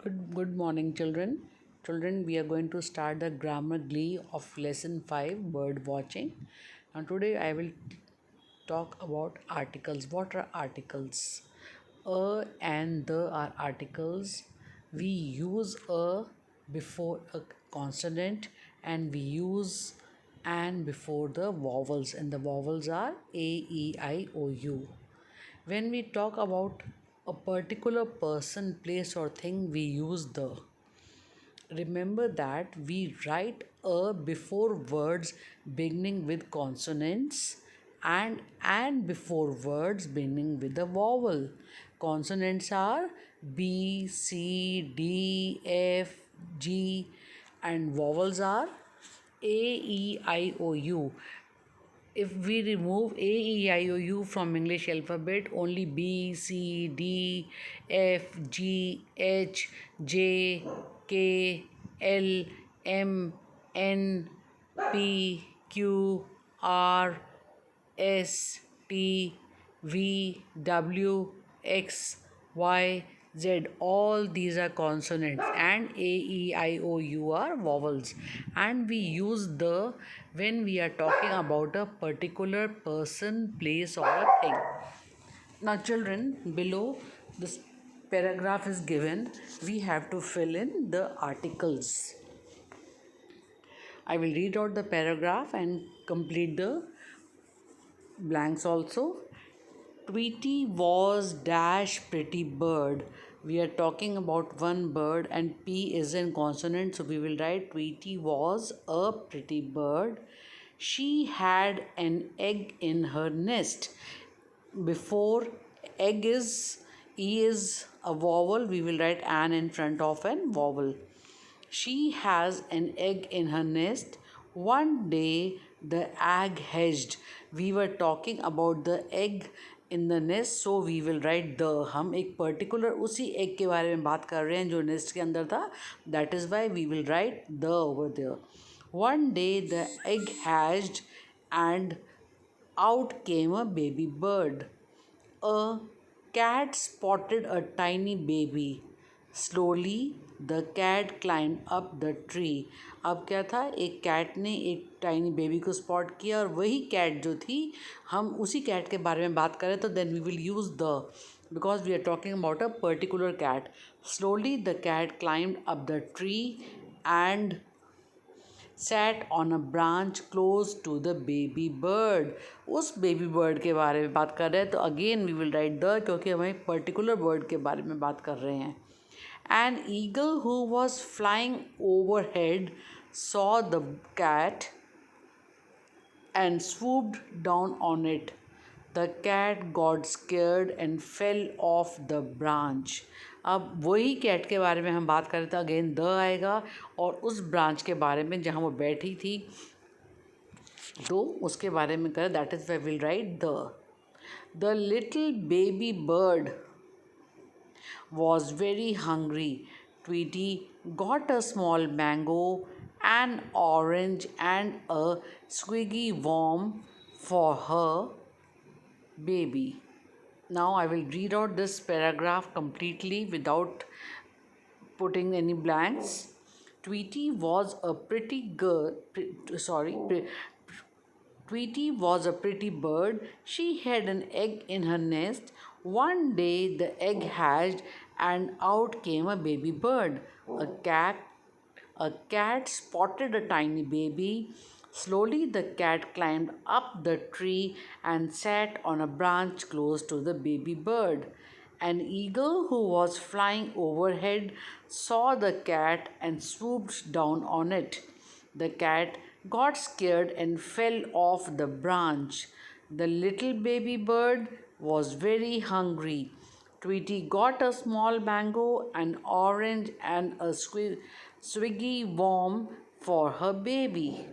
Good morning, children. Children, we are going to start the grammar glee of lesson 5 bird watching. And today I will talk about articles. What are articles? A and the are articles. We use a before a consonant and we use and before the vowels, and the vowels are A, E, I, O, U. When we talk about a particular person, place, or thing, we use the. Remember that we write a before words beginning with consonants and before words beginning with a vowel. Consonants are B, C, D, F, G, and vowels are A, E, I, O, U. If we remove A, E, I, O, U from English alphabet, only B, C, D, F, G, H, J, K, L, M, N, P, Q, R, S, T, V, W, X, Y, Z. All these are consonants, and A, E, I, O, U are vowels. And we use the when we are talking about a particular person, place, or a thing. Now, children, below this paragraph is given, we have to fill in the articles. I will read out the paragraph and complete the blanks also. Tweety was dash pretty bird. We are talking about one bird and P is in consonant, so we will write Tweety was a pretty bird. She had an egg in her nest. Before egg is E is a vowel, we will write an in front of an vowel. She has an egg in her nest. One day the egg hatched. We were talking about the egg in the nest, so we will write the. हम एक particular उसी egg के बारे में बात कर रहे हैं जो nest के अंदर था. That is why we will write the over there. One day the egg hatched and out came a baby bird. A cat spotted a tiny baby. Slowly the cat climbed up the tree. अब क्या था, एक cat ने एक tiny baby को spot किया और वही कैट जो थी, हम उसी कैट के बारे में बात करें तो then we will use the, because we are talking about a particular cat. Slowly the cat climbed up the tree and sat on a branch close to the baby bird. उस baby bird के बारे में बात कर रहे हैं तो again we will write the, क्योंकि हम एक पर्टिकुलर बर्ड के बारे में बात कर रहे हैं. An eagle who was flying overhead saw the cat and swooped down on it. The cat got scared and fell off the branch. अब वही कैट के बारे में हम बात करें तो अगेन द आएगा और उस ब्रांच के बारे में जहाँ वो बैठी थी तो उसके बारे में करें. That is why will write the little baby bird was very hungry. Tweety got a small mango, an orange, and a squiggy worm for her baby. Now I will read out this paragraph completely without putting any blanks. Tweety was a pretty girl. Tweety was a pretty bird. She had an egg in her nest. One day the egg hatched and out came a baby bird. A cat spotted a tiny baby. Slowly the cat climbed up the tree and sat on a branch close to the baby bird. An eagle who was flying overhead saw the cat and swooped down on it. The cat got scared and fell off the branch. The little baby bird was very hungry. Tweety got a small mango, an orange, and a swiggy worm for her baby.